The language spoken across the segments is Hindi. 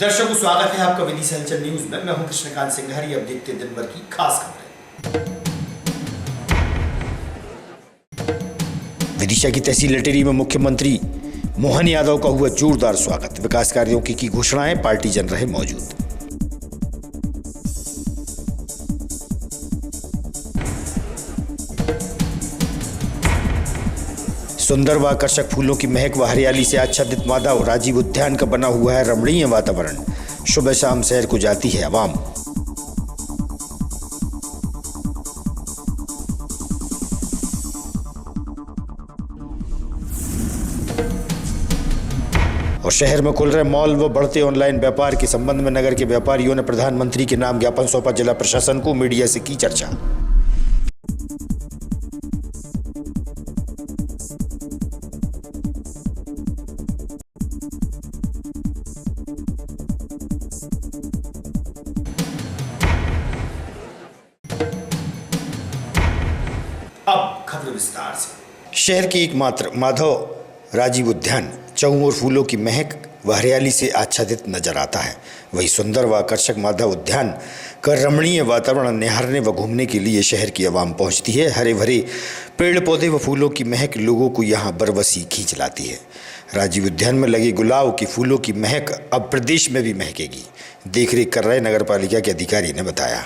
दर्शकों, स्वागत है आपका विदिशा हलचल न्यूज में। मैं हूं कृष्णकांत सिंघारी। अब देखते हैं दिन भर की खास खबरें। विदिशा की तहसील लटेरी में मुख्यमंत्री मोहन यादव का हुआ जोरदार स्वागत। विकास कार्यों की घोषणाएं, पार्टी जन रहे मौजूद। सुंदर व आकर्षक फूलों की महक व हरियाली से आच्छादित माधव राजीव उद्यान का बना हुआ है रमणीय वातावरण। सुबह शाम शहर को जाती है आवाम। और शहर में खुल रहे मॉल व बढ़ते ऑनलाइन व्यापार के संबंध में नगर के व्यापारियों ने प्रधानमंत्री के नाम ज्ञापन सौंपा। जिला प्रशासन को मीडिया से की चर्चा। अब खबर विस्तार से। शहर के एकमात्र माधव राजीव उद्यान चहुओर फूलों की महक व हरियाली से आच्छादित नजर आता है। वही सुंदर व आकर्षक माधव उद्यान का रमणीय वातावरण निहारने व घूमने के लिए शहर की आवाम पहुंचती है। हरे भरे पेड़ पौधे व फूलों की महक लोगों को यहां बरबसी खींच लाती है। राजीव उद्यान में लगे गुलाब की फूलों की महक अब प्रदेश में भी महकेगी, देखरेख कर रहे नगर पालिका के अधिकारी ने बताया।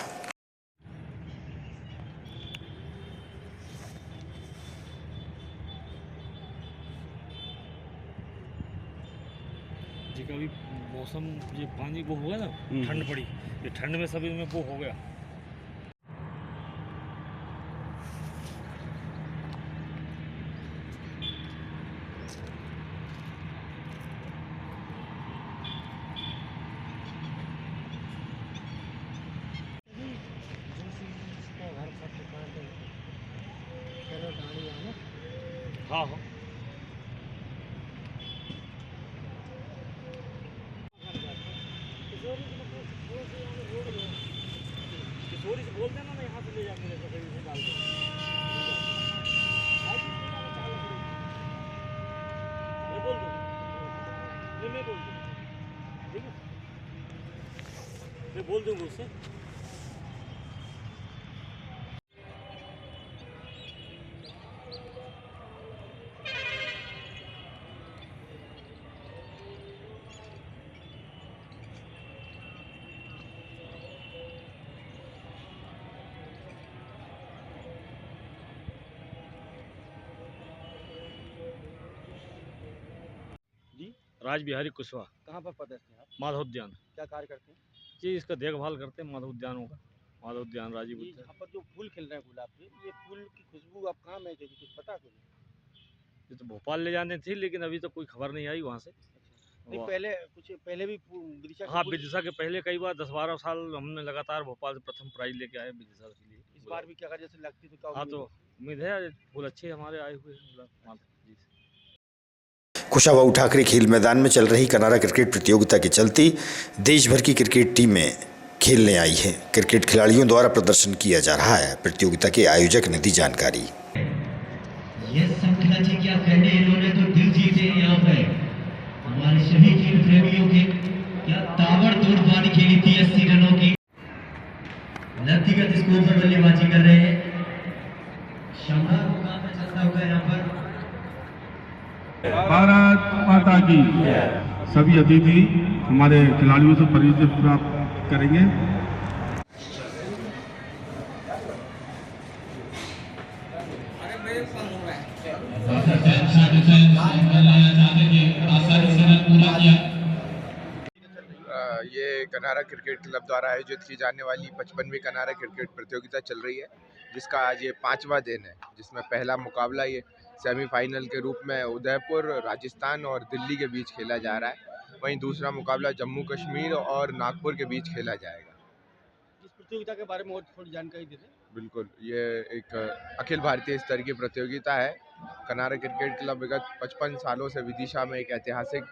जी कभी मौसम ये पानी वो हो गया ना, ठंड पड़ी, ये ठंड में सभी में वो हो गया। हाँ हाँ किशोरी से बोल देना, मैं यहाँ से ले जाके लकड़ी से डाल दूँ। मैं बोल दूँ, मैं बोल दूँ, ठीक है, मैं बोल दूँगा उससे। जी, राज बिहारी कुशवाहा, कहाँ पर पदस्थ हैं आप? माधव उद्यान। क्या कार्य करते हैं? जी इसका देखभाल करते हैं माधव उद्यानों का। माधव उद्यान राजीव जी, उद्यान। यहाँ पर जो फूल खिल रहे हैं गुलाब के, ये फूल की खुशबू आप कहाँ महकेगी, कुछ पता कुछ? ये तो भोपाल ले जाने थी, लेकिन अभी तो कोई खबर नहीं आई वहाँ से। नहीं, पहले भी विदिशा के हाँ, फूल विदिशा के पहले कई बार 10-12 साल हमने लगातार भोपाल से प्रथम प्राइज लेके आए विदिशा के लिए। इस बार भी क्या अगर जैसे लगती तो क्या हाँ, उम्मीद तो है? उम्मीद है फूल अच्छे हमारे आए हुए हैं माधव जी से। कुशाभाऊ ठाकरे खेल मैदान में चल रही कनारा क्रिकेट प्रतियोगिता के चलते देश भर की क्रिकेट टीमें खेलने आई है। क्रिकेट खिलाड़ियों द्वारा प्रदर्शन किया जा रहा है। प्रतियोगिता के आयोजक ने दी जानकारी। ये श्रृंखला जी क्या कहने, इन्होंने तो दिल जीते यहाँ पे हमारे सभी खेल प्रेमियों के। क्या ताबड़तोड़ पारी खेली थी 80 रनों की। व्यक्तिगत स्कोर पर बल्लेबाजी कर रहे हैं। शानदार मुकाबला चलता होगा यहाँ पर। भारत माता की। सभी अतिथि हमारे खिलाड़ियों से परिचय प्राप्त करेंगे। ये कनारा क्रिकेट क्लब द्वारा आयोजित की जाने वाली 55वीं कनारा क्रिकेट प्रतियोगिता चल रही है, जिसका आज ये 5वां दिन है, जिसमें पहला मुकाबला ये सेमीफाइनल के रूप में उदयपुर, राजस्थान और दिल्ली के बीच खेला जा रहा है। वहीं दूसरा मुकाबला जम्मू कश्मीर और नागपुर के बीच खेला जाएगा। इस प्रतियोगिता के बारे में और थोड़ी जानकारी दे दें। बिल्कुल, ये एक अखिल भारतीय स्तर की प्रतियोगिता है। कनारा क्रिकेट क्लब विगत 55 सालों से विदिशा में एक ऐतिहासिक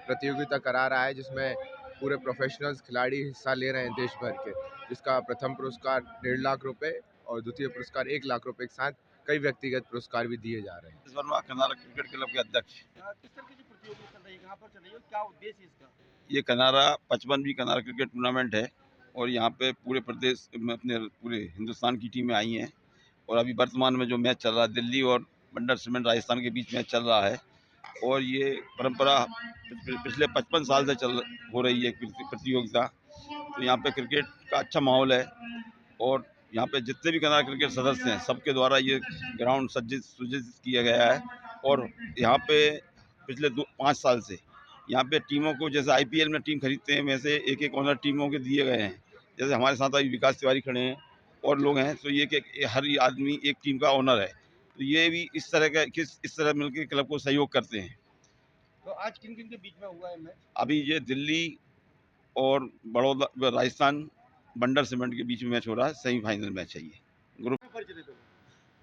प्रतियोगिता करा रहा है, जिसमें पूरे प्रोफेशनल्स खिलाड़ी हिस्सा ले रहे हैं देश भर के, जिसका प्रथम पुरस्कार 1.5 लाख रुपए और द्वितीय पुरस्कार 1 लाख रुपए के साथ कई व्यक्तिगत पुरस्कार भी दिए जा रहे हैं। वर्मा कनारा क्रिकेट क्लब के अध्यक्ष। किस तरह की प्रतियोगिता चल रही है, कहाँ पर चल रही है और क्या उद्देश्य है इसका? ये कनारा 55वीं कनारा क्रिकेट टूर्नामेंट है और यहाँ पे पूरे प्रदेश में अपने पूरे हिंदुस्तान की टीमें आई हैं और अभी वर्तमान में जो मैच चल रहा है दिल्ली और बंडर सीमेंट राजस्थान के बीच मैच चल रहा है और ये परंपरा पिछले 55 साल से हो रही है प्रतियोगिता। तो यहाँ पे क्रिकेट का अच्छा माहौल है और यहाँ पे जितने भी कनारा क्रिकेट सदस्य हैं सबके द्वारा ये ग्राउंड सुजित किया गया है और यहाँ पे पिछले 5 साल से यहाँ पे टीमों को जैसे IPL में टीम खरीदते हैं वैसे एक एक ऑनर टीमों के दिए गए हैं। जैसे हमारे साथ अभी विकास तिवारी खड़े हैं और लोग हैं, तो ये कि हर आदमी एक टीम का ऑनर है। तो ये भी इस तरह मिलकर क्लब को सहयोग करते हैं। तो आज किन किन के बीच में हुआ है मैच? अभी ये दिल्ली और बड़ौदा राजस्थान बंडर सीमेंट के बीच में मैच हो रहा है, सेमीफाइनल मैच है ये ग्रुप।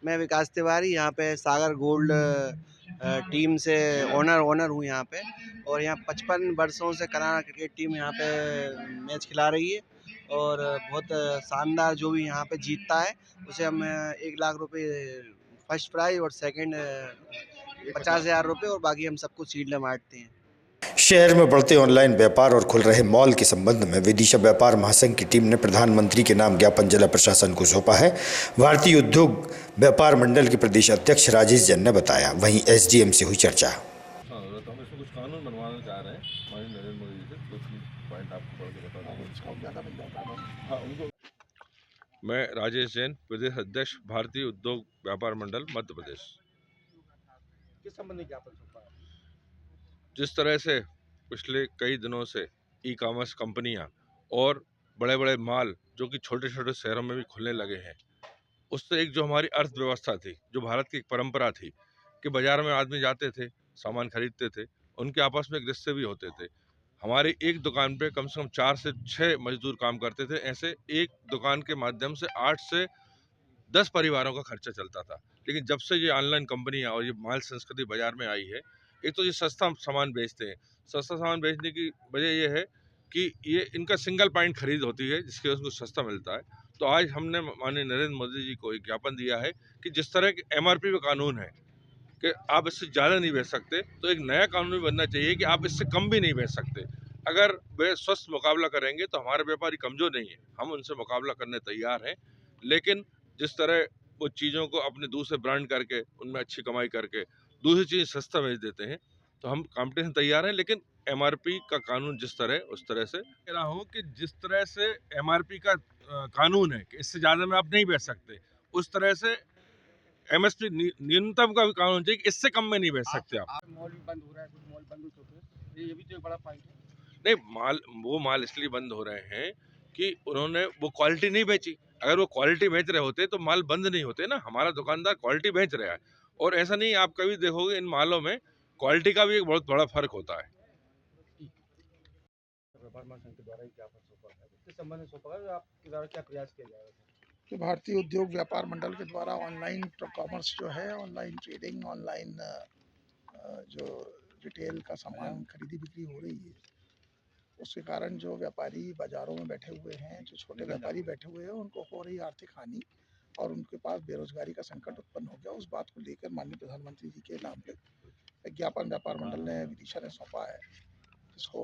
मैं विकास तिवारी यहाँ पे सागर गोल्ड टीम से ओनर हूँ यहाँ पे और यहाँ 55 वर्षों से कनारा क्रिकेट टीम यहाँ पे मैच खिला रही है और बहुत शानदार जो भी यहाँ पे जीतता है उसे हम 1 लाख रुपए फर्स्ट प्राइज और सेकंड 50,000 रुपये और बाकी हम सबको सीट बांटते हैं। शहर में बढ़ते ऑनलाइन व्यापार और खुल रहे मॉल के संबंध में विदिशा व्यापार महासंघ की टीम ने प्रधानमंत्री के नाम ज्ञापन जिला प्रशासन को सौंपा है। भारतीय उद्योग व्यापार मंडल के प्रदेश अध्यक्ष राजेश जैन ने बताया। वहीं SDM से हुई चर्चा। तो हम इसमें कुछ कानून बनवाना चाह रहे हैं माननीय नरेंद्र मोदी जी से, 2-3 पॉइंट आपको पढ़ के बता दूँगा। मैं राजेश जैन, प्रदेश अध्यक्ष भारतीय उद्योग व्यापार मंडल मध्य प्रदेश। किस संबंध में ज्ञापन सौंपा है? जिस तरह से पिछले कई दिनों से ई-कॉमर्स कंपनियां और बड़े बड़े मॉल जो कि छोटे छोटे शहरों में भी खुलने लगे हैं, उससे एक जो हमारी अर्थव्यवस्था थी, जो भारत की एक परंपरा थी कि बाज़ार में आदमी जाते थे, सामान खरीदते थे, उनके आपस में एक रिश्ते भी होते थे। हमारी एक दुकान पे कम से कम 4 से 6 मजदूर काम करते थे। ऐसे एक दुकान के माध्यम से 8 से 10 परिवारों का खर्चा चलता था। लेकिन जब से ये ऑनलाइन कंपनियां और ये माल संस्कृति बाज़ार में आई है, एक तो ये सस्ता सामान बेचते हैं। सस्ता सामान बेचने की वजह ये है कि ये इनका सिंगल पॉइंट खरीद होती है जिसके उनको सस्ता मिलता है। तो आज हमने माननीय नरेंद्र मोदी जी को एक ज्ञापन दिया है कि जिस तरह के MRP पे कानून है कि आप इससे ज़्यादा नहीं बेच सकते, तो एक नया कानून भी बनना चाहिए कि आप इससे कम भी नहीं बेच सकते। अगर वे स्वस्थ मुकाबला करेंगे तो हमारे व्यापारी कमज़ोर नहीं है, हम उनसे मुकाबला करने तैयार हैं। लेकिन जिस तरह वो चीज़ों को अपने दूसरे ब्रांड करके उनमें अच्छी कमाई करके दूसरी चीज़ सस्ता बेच देते हैं, तो हम कंपटीशन तैयार हैं। लेकिन MRP का कानून जिस तरह उस तरह से कह रहा हूँ कि जिस तरह से MRP का कानून है कि इससे ज़्यादा में आप नहीं बेच सकते, उस तरह से MSP न्यूनतम का भी कानून चाहिए कि इससे कम में नहीं बेच सकते आप। मॉल भी बंद हो रहा है, कुछ मॉल बंद हो चुके हैं, ये भी तो एक बड़ा पॉइंट है। नहीं, वो माल इसलिए बंद हो रहे हैं कि उन्होंने वो क्वालिटी नहीं बेची। अगर वो क्वालिटी बेच रहे होते तो माल बंद नहीं होते ना। हमारा दुकानदार क्वालिटी बेच रहा है और ऐसा नहीं, आप कभी देखोगे इन मालों में क्वालिटी का भी एक बहुत बड़ा फर्क होता है। व्यापार महासंघ के द्वारा ज्ञापन सौंपा है, किस संबंध में सौंपा है, आपके द्वारा क्या प्रयास किया जाएगा? कि भारतीय उद्योग व्यापार मंडल के द्वारा ऑनलाइन कॉमर्स जो है, ऑनलाइन ट्रेडिंग, ऑनलाइन जो रिटेल का सामान खरीदी बिक्री हो रही है, उसके कारण जो व्यापारी बाज़ारों में बैठे हुए हैं, जो छोटे व्यापारी बैठे हुए हैं, उनको हो रही आर्थिक हानि और उनके पास बेरोजगारी का संकट उत्पन्न हो गया। उस बात को लेकर माननीय प्रधानमंत्री जी के नाम पे एक ज्ञापन व्यापार मंडल ने विदिशा ने सौंपा है, जिसको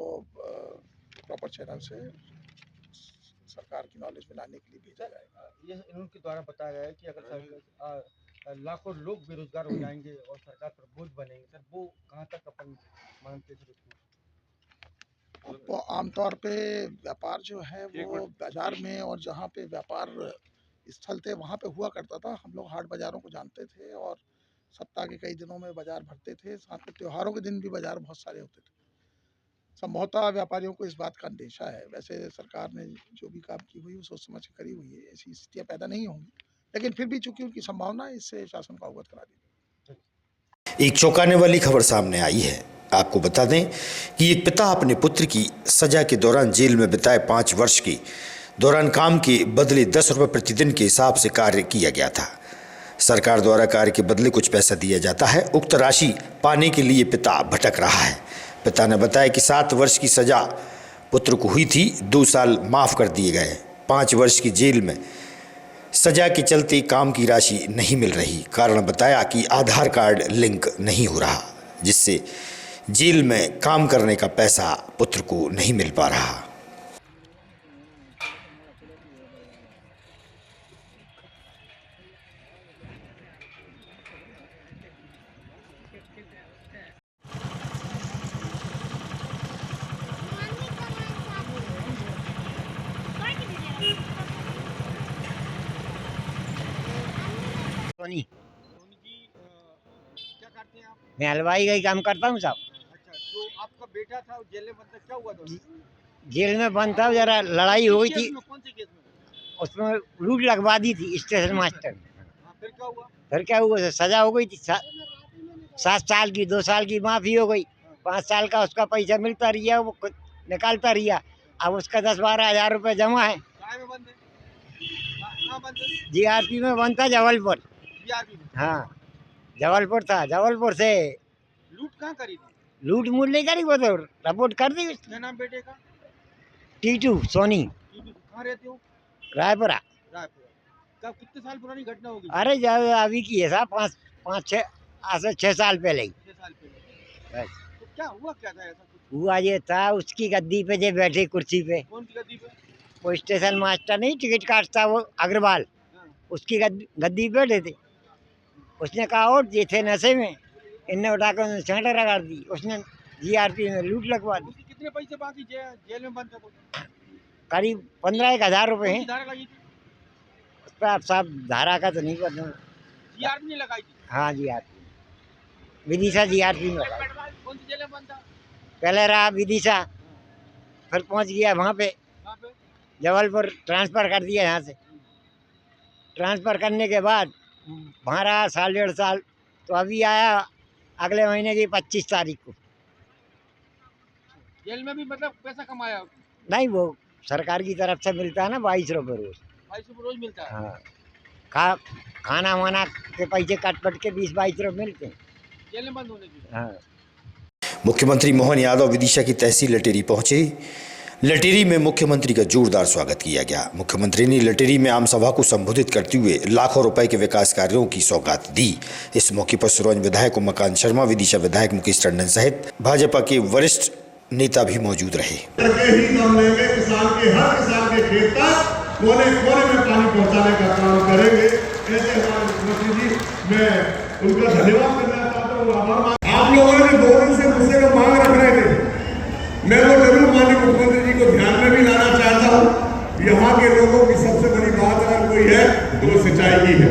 प्रॉपर चैनल से सरकार की नॉलेज में लाने के लिए भेजा जाएगा। ये इनके द्वारा बताया गया है कि अगर लाखों लोग बेरोजगार हो जाएंगे और सरकार पर बोझ बनेंगे, सर वो कहाँ तक अपन मानते हैं? वो आमतौर पे व्यापार जो है वो बाज़ार में और जहाँ पे व्यापार स्थल थे वहाँ पे हुआ करता था। हम लोग हाट बाज़ारों को जानते थे और सप्ताह के कई दिनों में बाज़ार भरते थे, साथ में त्योहारों के दिन भी बाज़ार बहुत सारे होते थे। संभवतः व्यापारियों को इस बात का अंदेशा है। वैसे सरकार ने जो भी काम की हुई वो सोच समझ के करी हुई है, ऐसी स्थितियाँ पैदा नहीं होंगी, लेकिन फिर भी चूंकि उनकी संभावना है, इससे शासन को अवगत करा दी। एक चौंकाने वाली खबर सामने आई है। आपको बता दें कि एक पिता अपने पुत्र की सजा के दौरान जेल में बिताए 5 वर्ष के दौरान काम के बदले 10 रुपये प्रतिदिन के हिसाब से कार्य किया गया था। सरकार द्वारा कार्य के बदले कुछ पैसा दिया जाता है। उक्त राशि पाने के लिए पिता भटक रहा है। पिता ने बताया कि 7 वर्ष की सजा पुत्र को हुई थी, 2 साल माफ़ कर दिए गए। 5 वर्ष की जेल में सजा के चलते काम की राशि नहीं मिल रही। कारण बताया कि आधार कार्ड लिंक नहीं हो रहा, जिससे जेल में काम करने का पैसा पुत्र को नहीं मिल पा रहा। सोनी, क्या करते हैं आप? मैं हलवाई का ही काम करता हूँ साहब। अच्छा, जो आपका बेटा था वो जेल में बंद था, क्या हुआ था? जेल में बंद था, जरा लड़ाई हो गई थी, कौन से केस में? उसमें लूट लगवा दी थी स्टेशन मास्टर ने। हाँ, फिर क्या हुआ? फिर क्या हुआ, सजा हो गई थी 7 साल की, 2 साल की माफ़ी हो गई, 5 साल का उसका पैसा मिलता रहा, वो खुद निकालता रहा। अब उसका 10-12 हज़ार रुपये जमा है। कहाँ में बंद है? कहाँ बंद है? जीआरपी में बंद था, जबलपुर। जीआरपी में? हाँ, जबलपुर था, जबलपुर से। लूट कहाँ करी थी? लूट मूल नहीं करी, वो तो रिपोर्ट कर दी। क्या नाम बेटे का? टीटू सोनी, कहाँ रहते हो? रायपुरा। रायपुर। कब, कितने साल पुरानी घटना होगी? अरे अभी की है साहब, 5-6 आज से 6 साल पहले ही। 6 साल पहले। बस। तो क्या हुआ, क्या था ऐसा कुछ? हुआ ये था, उसकी गद्दी पे जो बैठे कुर्सी पे, कौन की गद्दी पे? वो स्टेशन मास्टर नहीं टिकट काटता, वो अग्रवाल, हाँ। उसकी गद्दी पे बैठे थे। उसने कहा और ये थे नशे में, इनने उठाकर उन्हें छांटा रगड़ दी। उसने जीआरपी में लूट लगवा दी। उसके कितने पैसे बाकी जेल में बंद था तो? करीब 15-1 हज़ार रुपये कौन सी हैं। धारा लगी थी? उस पर आप साहब धारा का तो नहीं पता। जीआरपी ने लगाई थी? हाँ, जीआरपी, विदिशा जीआरपी में लगा। कौन सी जेल में बंद था? पहले रहा विदिशा, फिर पहुंच गया वहाँ पे कहाँ पे? जबलपुर, ट्रांसफ़र कर दिया यहाँ से। ट्रांसफ़र करने के बाद वहाँ रहा 1.5 साल, तो अभी आया अगले महीने की 25 तारीख को। जेल में भी मतलब पैसा कमाया? नहीं, वो सरकार की तरफ से मिलता है ना 22 रुपये रोज। 22 रुपये रोज मिलता है? हाँ, खाना वाना के पैसे कट पट के 20-22 रुपये मिलते हैं। जेल में बंद होने की? हाँ। मुख्यमंत्री मोहन यादव विदिशा की तहसील लटेरी पहुंचे। लटेरी में मुख्यमंत्री का जोरदार स्वागत किया गया। मुख्यमंत्री ने लटेरी में आम सभा को संबोधित करते हुए लाखों रुपए के विकास कार्यों की सौगात दी। इस मौके पर सिरोंज विधायक उमाकांत शर्मा, विदिशा विधायक मुकेश टंडन सहित भाजपा के वरिष्ठ नेता भी मौजूद रहे। किसान के खेत तक कोने कोने में पानी पहुंचाने का काम करेंगे। ऐसे हमारे मुख्यमंत्री जी, मैं उनका धन्यवाद करना चाहता हूँ। आप लोगों ने 2 दिन से मुझसे को मांग रख रहे थे, मैं वो जरूर माननीय मुख्यमंत्री जी को ध्यान में भी लाना चाहता हूँ। यहाँ के लोगों की सबसे बड़ी बात अगर कोई है तो वो सिंचाई की है।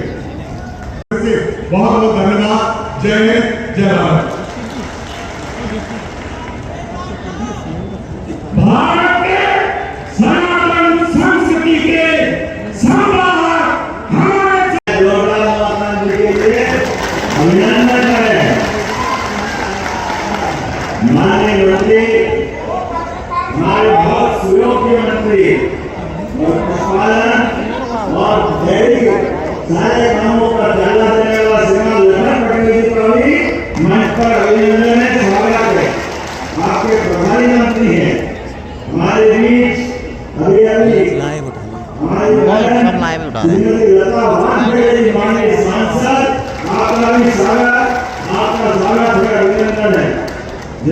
बहुत बहुत धन्यवाद। जय हिंद, जय भारत। भारत के सनातन संस्कृति के संवाहक अभिनंदन है। हमारे मंत्री, हमारे बहुत सुयोग्य मंत्री और पशुपालन और डेयरी सारे कामों पर ध्यान देने वाला श्रीमान लखन पटेल जी का भी मंच पर अभिनंदन है, स्वागत है। आपके प्रभारी मंत्री हैं हमारे बीच, अभी हमारी माननीय सांसद, आपका भी स्वागत, आपका स्वागत है, अभिनंदन है।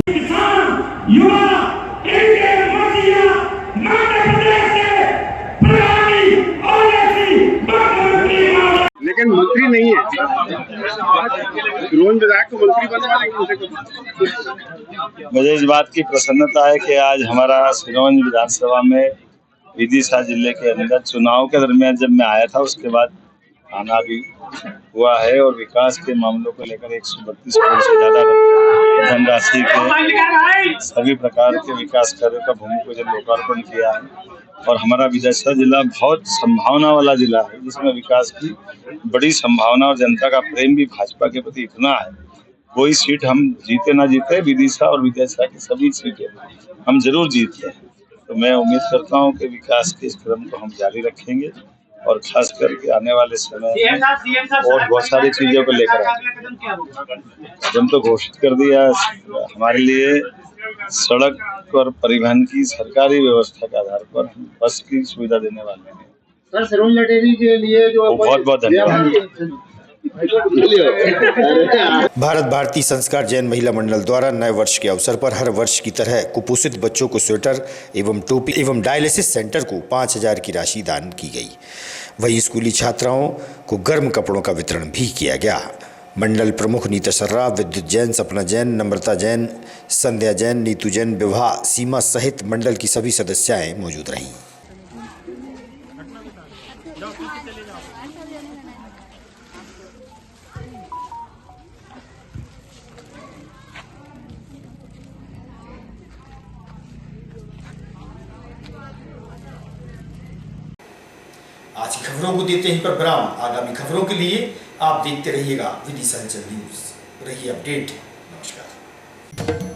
किसान युवा इनके मसीहा मध्य प्रदेश के प्रधानी और ऐसी मुख्यमंत्री, लेकिन मंत्री नहीं है। सिरोंज विधायक को मंत्री बनवा देंगे। मुझे इस बात की प्रसन्नता है कि आज हमारा सिरोंज विधानसभा में विदिशा जिले के अंदर चुनाव के दरमियान जब मैं आया था, उसके बाद आना भी हुआ है और विकास के मामलों को लेकर 132 करोड़ से ज्यादा धनराशि के सभी प्रकार के विकास कार्यों का भूमि पूजन लोकार्पण किया है। और हमारा विदिशा जिला बहुत संभावना वाला जिला है, जिसमें विकास की बड़ी संभावना और जनता का प्रेम भी भाजपा के प्रति इतना है। कोई सीट हम जीते ना जीते, विदिशा और विदिशा की सभी सीटें हम जरूर जीतते हैं। तो मैं उम्मीद करता हूं कि विकास के इस क्रम को हम जारी रखेंगे और खास करके आने वाले समय में और बहुत सारी चीजों को लेकर हम तो घोषित कर दिया हमारे लिए सड़क और परिवहन की सरकारी व्यवस्था के आधार पर हम बस की सुविधा देने वाले हैं। सर सरोज लटेरी के लिए जो बहुत बहुत धन्यवाद। भारत भारती संस्कार जैन महिला मंडल द्वारा नए वर्ष के अवसर पर हर वर्ष की तरह कुपोषित बच्चों को स्वेटर एवं टोपी एवं डायलिसिस सेंटर को 5,000 की राशि दान की गई। वहीं स्कूली छात्राओं को गर्म कपड़ों का वितरण भी किया गया। मंडल प्रमुख नीता सर्राफ, विद्युत जैन, सपना जैन, नम्रता जैन, संध्या जैन, नीतू जैन, विवाह, सीमा सहित मंडल की सभी सदस्याएं मौजूद रहीं। आज की खबरों को देते ही पर विराम। आगामी खबरों के लिए आप देखते रहिएगा विदिशा न्यूज। रहिए अपडेट। नमस्कार।